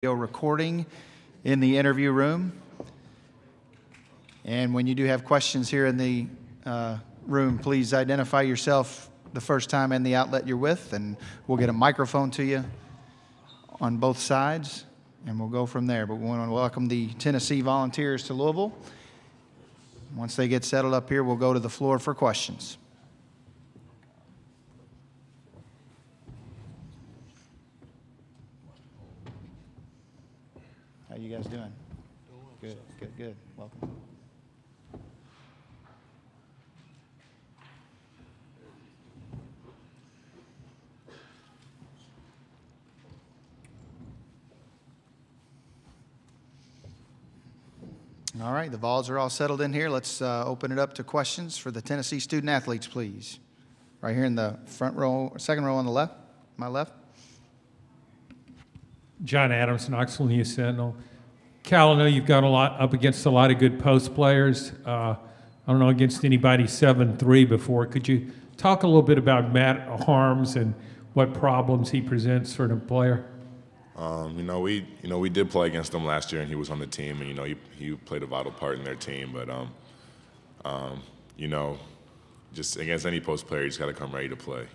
recording in the interview room. And when you do have questions here in the room, please identify yourself the first time and the outlet you're with, and we'll get a microphone to you on both sides, and we'll go from there. But we want to welcome the Tennessee Volunteers to Louisville. Once they get settled up here, we'll go to the floor for questions. How you guys doing? Good, good, good. Welcome. All right, the Vols are all settled in here. Let's open it up to questions for the Tennessee student athletes, please. Right here in the front row, second row on the left, my left. John Adams, Knoxville News Sentinel. Cal, I know you've got up against a lot of good post players. I don't know against anybody 7-3 before. Could you talk a little bit about Matt Haarms and what problems he presents for the player? We did play against him last year, and he was on the team, and he played a vital part in their team. But just against any post player, you just got to come ready to play.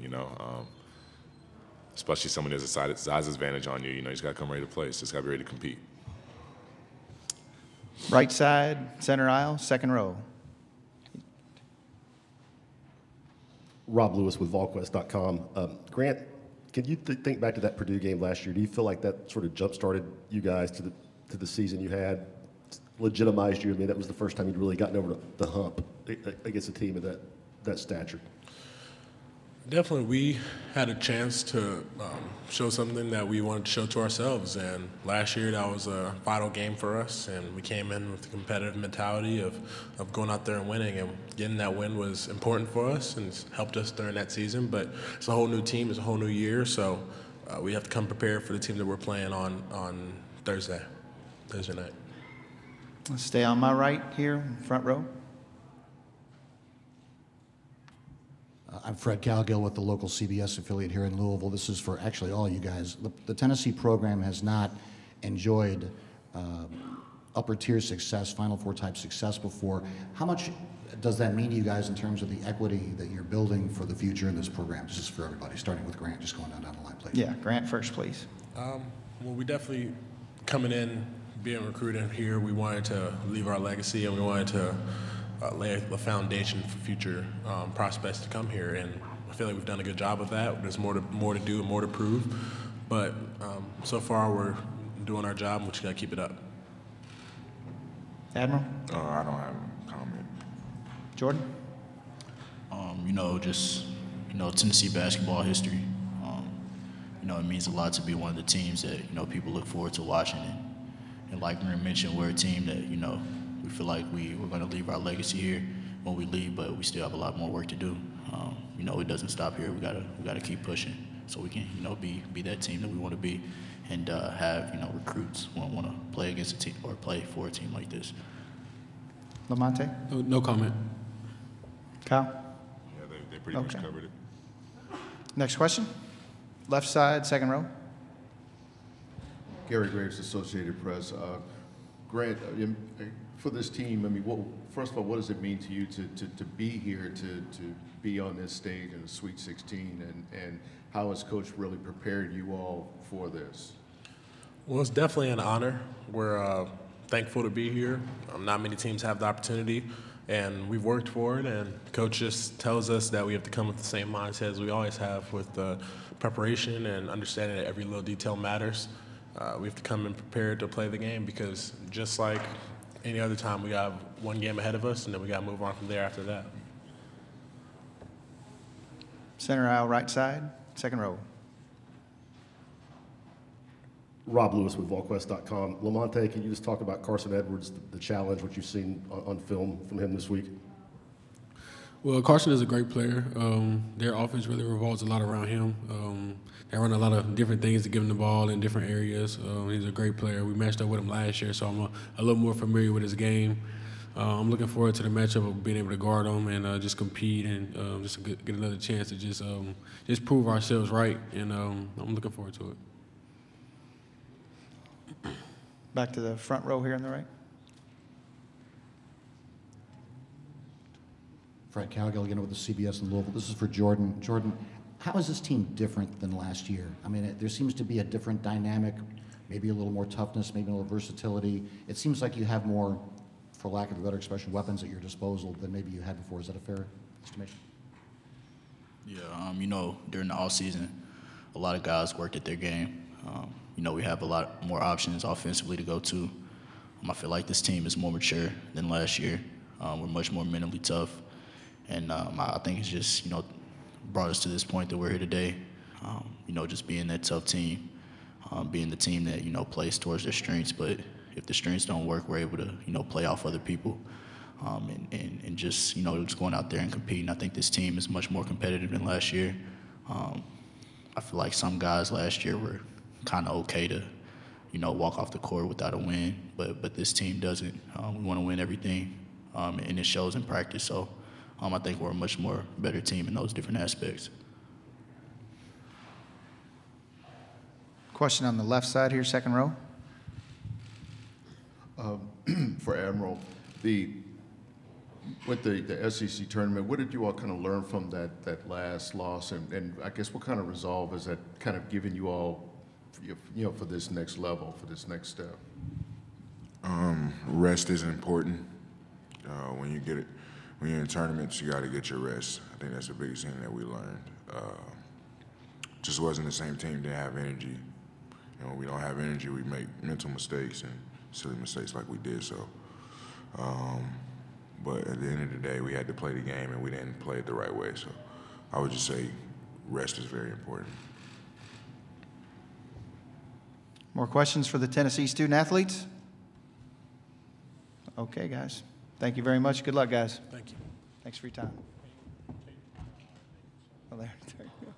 Especially someone who has a size advantage on you. You just got to come ready to play. It's just got to be ready to compete. Right side, center aisle, second row. Rob Lewis with VolQuest.com. Grant, can you think back to that Purdue game last year? Do you feel like that sort of jump-started you guys to the season you had, legitimized you? I mean, that was the first time you'd really gotten over the hump against a team of that stature. Definitely, we had a chance to show something that we wanted to show to ourselves, and last year that was a vital game for us, and we came in with the competitive mentality of going out there and winning, and getting that win was important for us and it's helped us during that season. But it's a whole new team, it's a whole new year, so we have to come prepared for the team that we're playing on Thursday night. Let's stay on my right here, front row. I'm Fred Calgill with the local CBS affiliate here in Louisville. This is for actually all you guys. The Tennessee program has not enjoyed upper tier success, Final Four type success before. How much does that mean to you guys in terms of the equity that you're building for the future in this program? This is for everybody, starting with Grant, just going down the line, please. Yeah, Grant first, please. Well, we definitely, coming in, being recruited here, we wanted to leave our legacy, and we wanted to lay the foundation for future prospects to come here, and I feel like we've done a good job of that. There's more to do and more to prove, but so far we're doing our job, and we just got to keep it up. Admiral? I don't have a comment. Jordan? Tennessee basketball history. It means a lot to be one of the teams that people look forward to watching, and like Grant mentioned, we're a team that we feel like we're going to leave our legacy here when we leave, but we still have a lot more work to do. It doesn't stop here. We gotta keep pushing so we can be that team that we want to be, and have recruits want to play against a team or play for a team like this. Lamonte? No comment. Kyle? Yeah, they pretty much covered it. Next question. Left side, second row. Gary Graves, Associated Press. Grant, for this team, first of all, what does it mean to you to be here, to be on this stage in the Sweet 16, and how has Coach really prepared you all for this? Well, it's definitely an honor. We're thankful to be here. Not many teams have the opportunity, and we've worked for it, and Coach just tells us that we have to come with the same mindset as we always have, with preparation and understanding that every little detail matters. We have to come in prepared to play the game, because just like any other time, we got one game ahead of us, and then we got to move on from there after that. Center aisle, right side, second row. Rob Lewis with VolQuest.com. Lamonte, can you just talk about Carsen Edwards, the challenge, what you've seen on film from him this week? Well, Carsen is a great player. Their offense really revolves a lot around him. They run a lot of different things to give him the ball in different areas. He's a great player. We matched up with him last year, so I'm a little more familiar with his game. I'm looking forward to the matchup of being able to guard him and just compete and just get another chance to just prove ourselves right. And I'm looking forward to it. Back to the front row here on the right. Fred Calgill again with the CBS in Louisville. This is for Jordan. Jordan, how is this team different than last year? I mean, there seems to be a different dynamic, maybe a little more toughness, maybe a little versatility. It seems like you have more, for lack of a better expression, weapons at your disposal than maybe you had before. Is that a fair estimation? Yeah, you know, during the off season, a lot of guys worked at their game. You know, we have a lot more options offensively to go to. I feel like this team is more mature than last year. We're much more mentally tough. And I think it's just, you know, brought us to this point that we're here today. You know, just being that tough team, being the team that, you know, plays towards their strengths. But if the strengths don't work, we're able to, you know, play off other people. And just, you know, just going out there and competing. I think this team is much more competitive than last year. I feel like some guys last year were kind of okay to, you know, walk off the court without a win. But this team doesn't. We want to win everything, and it shows in practice. So I think we're a much more better team in those different aspects. Question on the left side here, second row. For Admiral, with the SEC tournament, what did you all kind of learn from that last loss, and I guess what kind of resolve has that kind of given you all, you know, for this next level, for this next step? Rest is important. When you're in tournaments, you got to get your rest. I think that's the biggest thing that we learned. Just wasn't the same team. Didn't have energy. You know, when we don't have energy, we make mental mistakes and silly mistakes like we did. So, but at the end of the day, we had to play the game, and we didn't play it the right way. So, I would just say, rest is very important. More questions for the Tennessee student athletes? Okay, guys. Thank you very much. Good luck, guys. Thank you. Thanks for your time. Oh, there you go.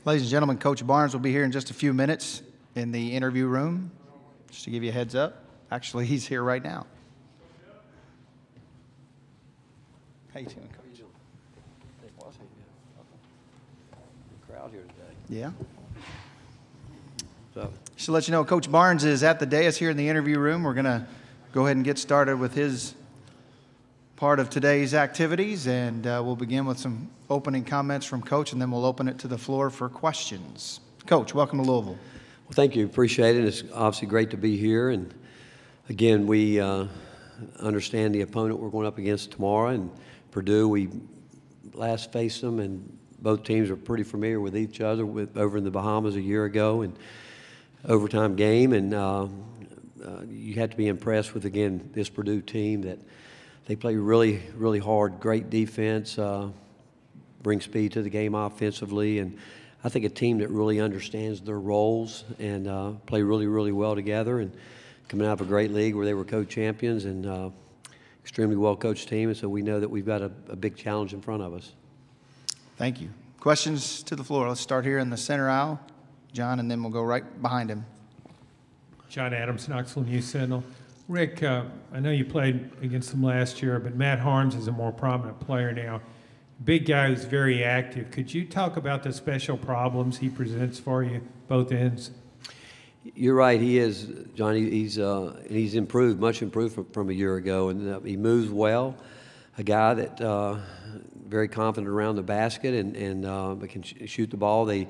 Ladies and gentlemen, Coach Barnes will be here in just a few minutes in the interview room, just to give you a heads up. Actually, he's here right now. How you doing, Coach? Crowd here today. Yeah. So, Just to let you know, Coach Barnes is at the dais here in the interview room. We're going to go ahead and get started with his part of today's activities, and we'll begin with some opening comments from Coach, and then we'll open it to the floor for questions. Coach, welcome to Louisville. well, thank you. Appreciate it. It's obviously great to be here. And again, we understand the opponent we're going up against tomorrow. And Purdue, we last faced them, and both teams are pretty familiar with each other over in the Bahamas a year ago, and overtime game. And you have to be impressed with, again, this Purdue team that they play really, really hard, great defense, bring speed to the game offensively. And I think a team that really understands their roles and play really, really well together, and coming out of a great league where they were co-champions, and extremely well-coached team. And so we know that we've got a big challenge in front of us. Thank you. Questions to the floor. Let's start here in the center aisle. John, and then we'll go right behind him. John Adams, Knoxville News Sentinel. Rick, I know you played against them last year, but Matt Haarms is a more prominent player now. Big guy who's very active. Could you talk about the special problems he presents for you, both ends? You're right. He is, John. He's improved, much improved from a year ago, and he moves well. A guy that very confident around the basket and but can shoot the ball. They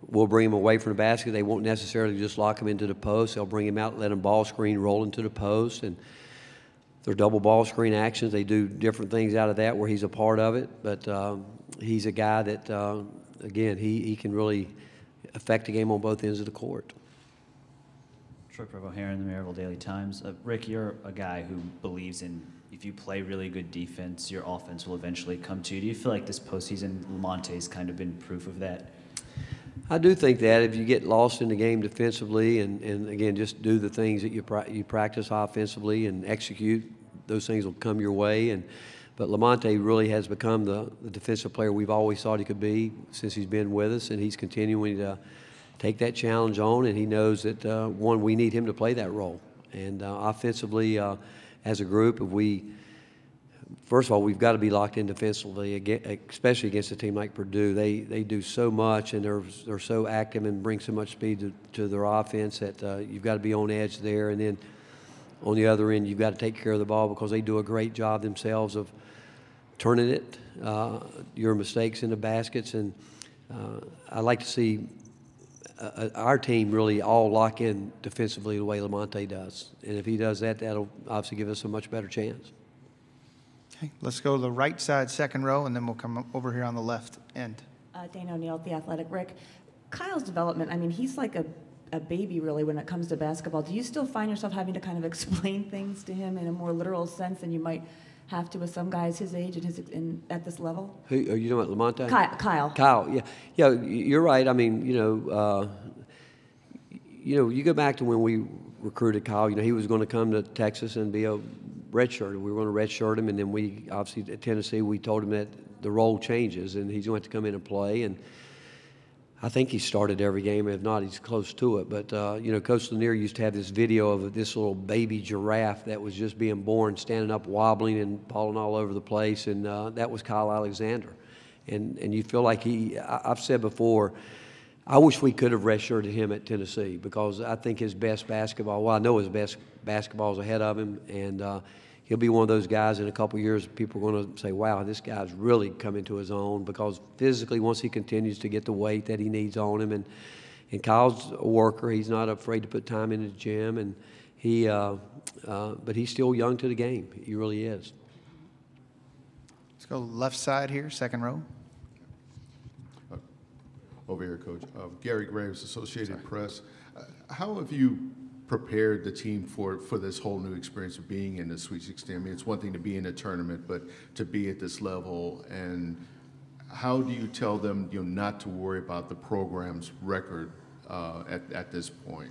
will bring him away from the basket. They won't necessarily just lock him into the post. They'll bring him out, let him ball screen, roll into the post, and they're double ball screen actions. They do different things out of that where he's a part of it. But he's a guy that, again, he can really affect the game on both ends of the court. Troy Provo here in the Maryville Daily Times. Rick, you're a guy who believes in if you play really good defense, your offense will eventually come to you. Do you feel like this postseason, Lamonte's kind of been proof of that? I do think that if you get lost in the game defensively and again, just do the things that you practice offensively and execute, those things will come your way. But Lamonte really has become the defensive player we've always thought he could be since he's been with us, and he's continuing to take that challenge on, and he knows that, one, we need him to play that role. And offensively, as a group, first of all, we've got to be locked in defensively, especially against a team like Purdue. They do so much, and they're so active and bring so much speed to their offense that you've got to be on edge there. And then on the other end, you've got to take care of the ball because they do a great job themselves of turning it, your mistakes into baskets. And I like to see our team really all lock in defensively the way Lamonte does. And if he does that, that'll obviously give us a much better chance. Okay, let's go to the right side, second row, and then we'll come over here on the left end. Dana O'Neill, The Athletic. Rick, Kyle's development, I mean, he's like a baby, really, when it comes to basketball. Do you still find yourself having to kind of explain things to him in a more literal sense than you might have to with some guys his age and at this level? Who are you talking about, Lamonte? Kyle. Kyle, yeah. Yeah, you're right. I mean, you go back to when we recruited Kyle, he was going to come to Texas and be a redshirt. We were going to redshirt him, and then we, obviously, at Tennessee, we told him that the role changes, and he's going to have to come in and play. And I think he started every game. If not, he's close to it. But, Coach Lanier used to have this video of this little baby giraffe that was just being born, standing up, wobbling and falling all over the place, and that was Kyle Alexander. And you feel like I've said before, I wish we could have redshirted him at Tennessee because I think his best basketball, well, I know his best basketball is ahead of him, and he'll be one of those guys in a couple of years people are going to say, wow, this guy's really come into his own because physically once he continues to get the weight that he needs on him, and Kyle's a worker. He's not afraid to put time into the gym, and but he's still young to the game. He really is. Let's go left side here, second row. Over here, Coach. Gary Graves, Associated Press. How have you prepared the team for this whole new experience of being in the Sweet 16? I mean, it's one thing to be in a tournament, but to be at this level, and how do you tell them not to worry about the program's record at this point?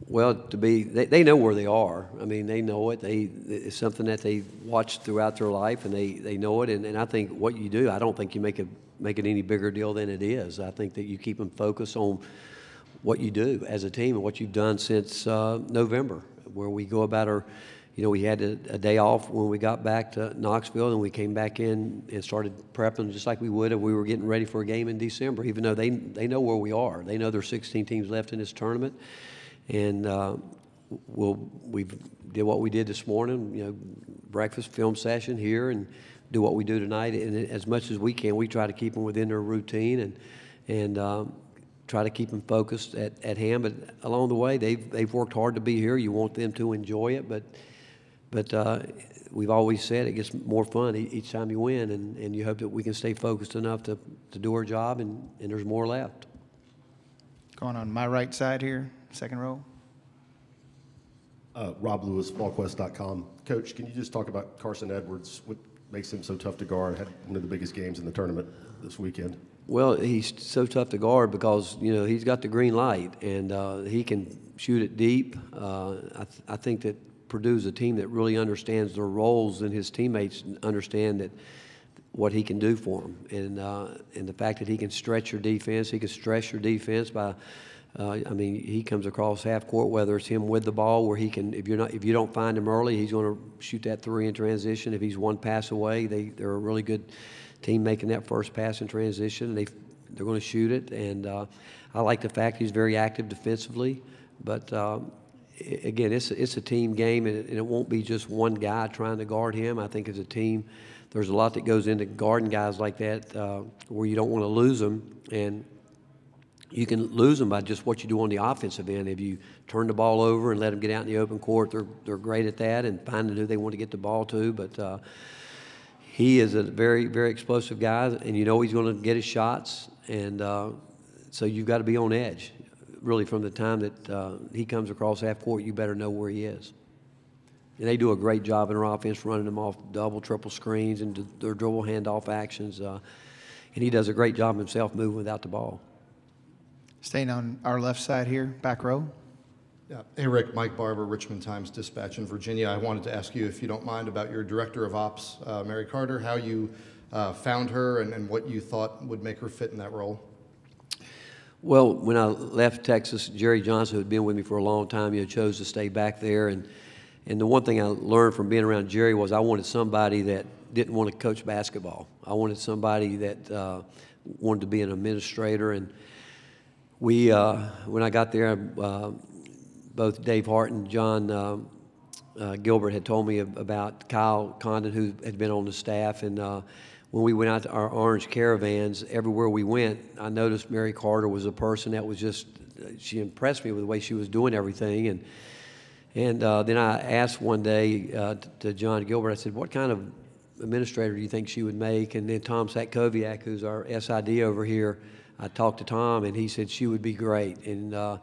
Well, they know where they are. I mean, they know it. It's something that they watched throughout their life, and they know it. And I think what you do, I don't think you make a make it any bigger deal than it is. I think that you keep them focused on what you do as a team and what you've done since November, where we go about our, we had a day off when we got back to Knoxville, and we came back in and started prepping just like we would if we were getting ready for a game in December, even though they know where we are. They know there's 16 teams left in this tournament. And we did what we did this morning, breakfast, film session here, and do what we do tonight. And as much as we can, we try to keep them within their routine and try to keep them focused at hand. But along the way, they've worked hard to be here. You want them to enjoy it, but we've always said it gets more fun each time you win, and you hope that we can stay focused enough to do our job, and there's more left. Going on my right side here, second row. Rob Lewis, VolQuest.com. Coach, can you just talk about Carsen Edwards? What makes him so tough to guard? Had one of the biggest games in the tournament this weekend. Well, he's so tough to guard because, he's got the green light, and he can shoot it deep. I think that Purdue's a team that really understands their roles, and his teammates understand what he can do for them. And the fact that he can stretch your defense, he can stress your defense by he comes across half court, whether it's him with the ball, where he can, if you don't find him early, he's going to shoot that three in transition. If he's one pass away, they're a really good team making that first pass in transition. They're going to shoot it, and I like the fact he's very active defensively. But again, it's a team game, and it won't be just one guy trying to guard him. I think as a team, there's a lot that goes into guarding guys like that, where you don't want to lose them, and you can lose them by just what you do on the offensive end. If you turn the ball over and let them get out in the open court, they're great at that and finding who they want to get the ball to. But he is a very, very explosive guy, and he's going to get his shots. And so you've got to be on edge. Really, from the time that he comes across half court, you better know where he is. And they do a great job in their offense, running them off double, triple screens and their dribble handoff actions. And he does a great job himself moving without the ball. Staying on our left side here, back row. Yeah. Hey, Rick, Mike Barber, Richmond Times-Dispatch in Virginia. I wanted to ask you, if you don't mind, about your director of ops, Mary Carter, how you found her and what you thought would make her fit in that role. Well, when I left Texas, Jerry Johnson, who had been with me for a long time, chose to stay back there. And the one thing I learned from being around Jerry was I wanted somebody that didn't want to coach basketball. I wanted somebody that wanted to be an administrator. And when I got there, both Dave Hart and John Gilbert had told me about Kyle Condon, who had been on the staff. And when we went out to our orange caravans, everywhere we went, I noticed Mary Carter was a person that was just, she impressed me with the way she was doing everything. And then I asked one day to John Gilbert, I said, what kind of administrator do you think she would make? And then Tom Satkowiak, who's our SID over here, I talked to Tom, and he said she would be great. And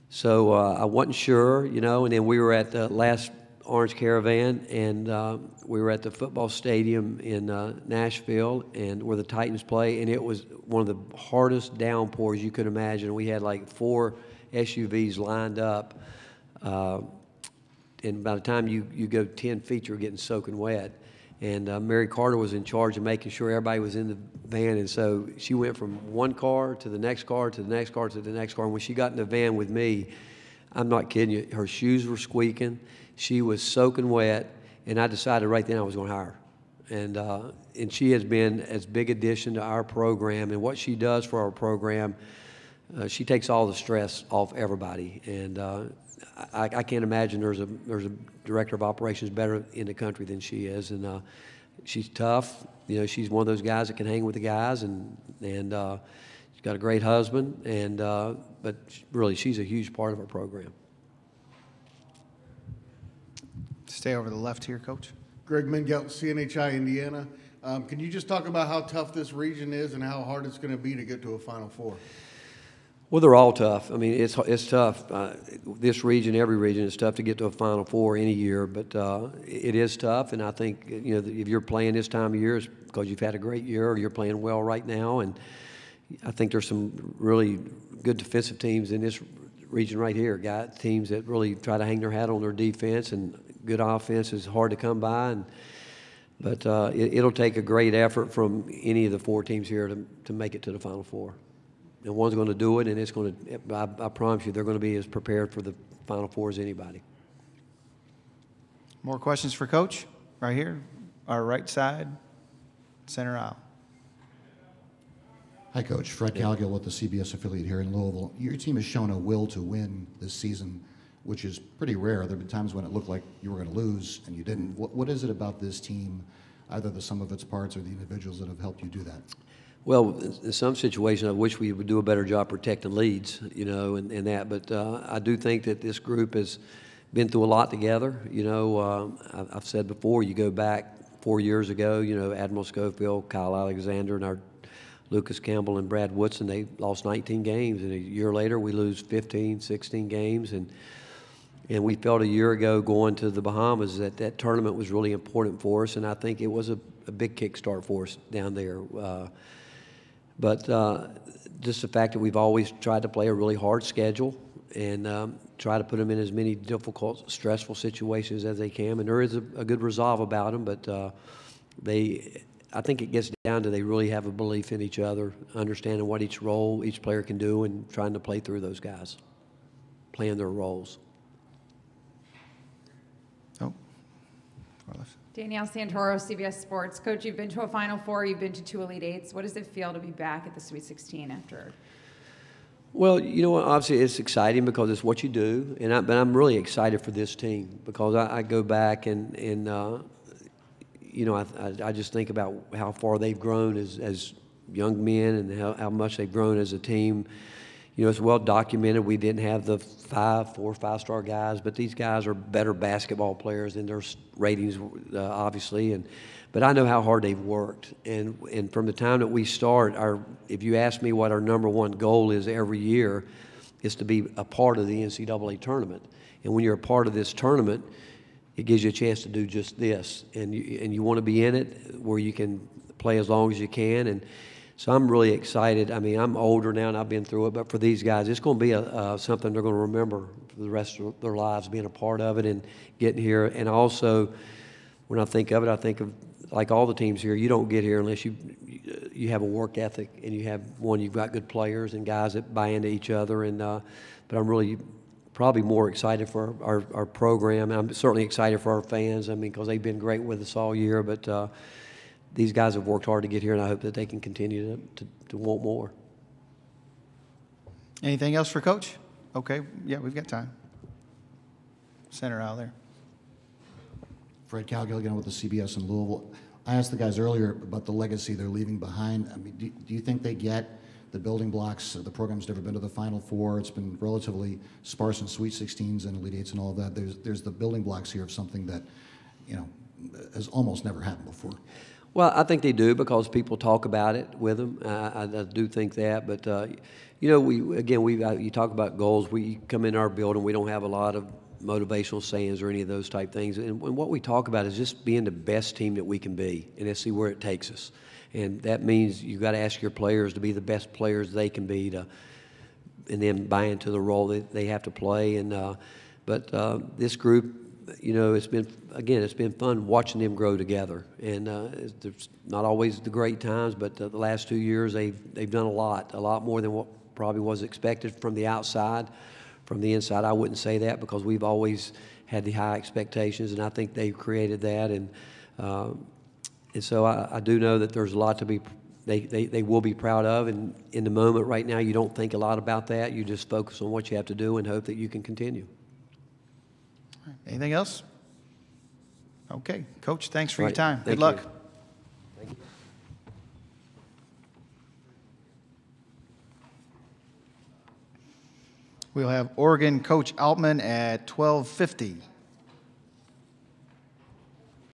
so I wasn't sure, and then we were at the last Orange Caravan, and we were at the football stadium in Nashville, and where the Titans play, and it was one of the hardest downpours you could imagine. We had like 4 SUVs lined up, and by the time you go 10 feet, you're getting soaking wet. And Mary Carter was in charge of making sure everybody was in the van. And so she went from one car to the next car to the next car to the next car. And when she got in the van with me, I'm not kidding you, her shoes were squeaking. She was soaking wet. And I decided right then I was going to hire her. And she has been as big addition to our program. And what she does for our program, she takes all the stress off everybody. And I can't imagine there's a director of operations better in the country than she is, and she's tough. She's one of those guys that can hang with the guys, and she's got a great husband, and but really she's a huge part of our program. Stay over the left here, Coach. Greg Mengelt, CNHI Indiana. Can you just talk about how tough this region is and how hard it's going to be to get to a Final Four? Well, they're all tough. I mean, it's tough. This region, every region, it's tough to get to a Final Four any year, but it is tough. And I think if you're playing this time of year, it's because you've had a great year or you're playing well right now. And I think there's some really good defensive teams in this region right here. Got teams that really try to hang their hat on their defense, and good offense is hard to come by. But it'll take a great effort from any of the 4 teams here to make it to the Final Four. And one's going to do it, and it's going to, I promise you, they're going to be as prepared for the Final Four as anybody. More questions for Coach? Right here, our right side, center aisle. Hi, Coach. Fred Calgill with the CBS affiliate here in Louisville. Your team has shown a will to win this season, which is pretty rare. There have been times when it looked like you were going to lose and you didn't. What is it about this team, either the sum of its parts or the individuals, that have helped you do that? Well, in some situations, I wish we would do a better job protecting leads, you know, and that. But I do think that this group has been through a lot together. You know, I've said before, you go back 4 years ago, you know, Admiral Schofield, Kyle Alexander, and our Lucas Campbell and Brad Woodson, they lost 19 games. And a year later, we lose 15, 16 games. And we felt a year ago going to the Bahamas that that tournament was really important for us. And I think it was a big kickstart for us down there. But just the fact that we've always tried to play a really hard schedule and try to put them in as many difficult, stressful situations as they can. And there is a good resolve about them, but I think it gets down to they really have a belief in each other, understanding what each role each player can do and trying to play through those guys, playing their roles. Danielle Santoro, CBS Sports. Coach, you've been to a Final Four, you've been to 2 Elite Eights. What does it feel to be back at the Sweet 16 after? Well, you know what, obviously it's exciting because it's what you do, but I'm really excited for this team because I go back and you know, I just think about how far they've grown as young men and how much they've grown as a team. You know, it's well documented. We didn't have the 4 or 5-star guys, but these guys are better basketball players than their ratings, obviously. But I know how hard they've worked. And from the time that we start, if you ask me what our #1 goal is every year, is to be a part of the NCAA tournament. And when you're a part of this tournament, it gives you a chance to do just this. And you want to be in it where you can play as long as you can. And so I'm really excited. I mean, I'm older now and I've been through it, but for these guys, it's going to be something they're going to remember for the rest of their lives, being a part of it and getting here. And also, when I think of it, I think of, like all the teams here, you don't get here unless you have a work ethic and you've got good players and guys that buy into each other. And but I'm really probably more excited for our program. And I'm certainly excited for our fans, I mean, because they've been great with us all year. But these guys have worked hard to get here, and I hope that they can continue to want more. Anything else for Coach? Okay, yeah, we've got time. Center aisle there. Fred Calgill again with the CBS in Louisville. I asked the guys earlier about the legacy they're leaving behind. I mean, do you think they get the building blocks? The program's never been to the Final Four. It's been relatively sparse in Sweet 16s and Elite Eights and all of that. There's the building blocks here of something that, you know, has almost never happened before. Well, I think they do because people talk about it with them. I do think that. But, you know, you talk about goals. We come in our building, we don't have a lot of motivational sayings or any of those type things. And what we talk about is just being the best team that we can be and let's see where it takes us. And that means you've got to ask your players to be the best players they can be and then buy into the role that they have to play. But this group, you know, it's been fun watching them grow together. And there's not always the great times, but the last 2 years they've done a lot more than what probably was expected from the outside. From the inside, I wouldn't say that because we've always had the high expectations, and I think they've created that. And so I do know that there's a lot to be they will be proud of. And in the moment right now, you don't think a lot about that. You just focus on what you have to do and hope that you can continue. Anything else? Okay. Coach, thanks for your Right. time. Thank Good luck. you. Thank you. We'll have Oregon Coach Altman at 12:50.